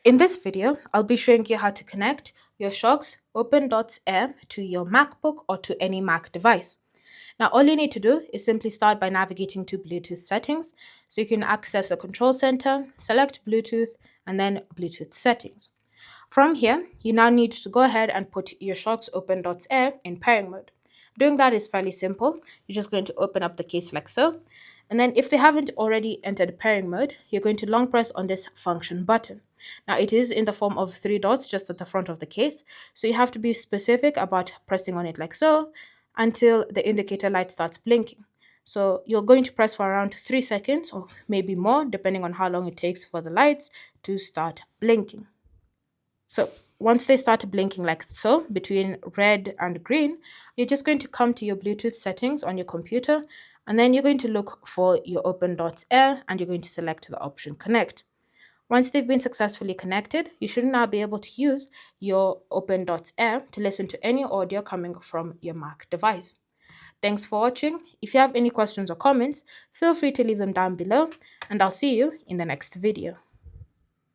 In this video, I'll be showing you how to connect your Shokz OpenDots Air to your MacBook or to any Mac device. Now, all you need to do is simply start by navigating to Bluetooth settings. So you can access the control center, select Bluetooth, and then Bluetooth settings. From here, you now need to go ahead and put your Shokz OpenDots Air in pairing mode. Doing that is fairly simple. You're just going to open up the case like so. And then if they haven't already entered pairing mode, you're going to long press on this function button. Now it is in the form of 3 dots just at the front of the case. So you have to be specific about pressing on it like so until the indicator light starts blinking. So you're going to press for around 3 seconds or maybe more, depending on how long it takes for the lights to start blinking. So once they start blinking like so, between red and green, you're just going to come to your Bluetooth settings on your computer, and then you're going to look for your OpenDots Air, and you're going to select the option Connect. Once they've been successfully connected, you should now be able to use your OpenDots Air to listen to any audio coming from your Mac device. Thanks for watching. If you have any questions or comments, feel free to leave them down below, and I'll see you in the next video.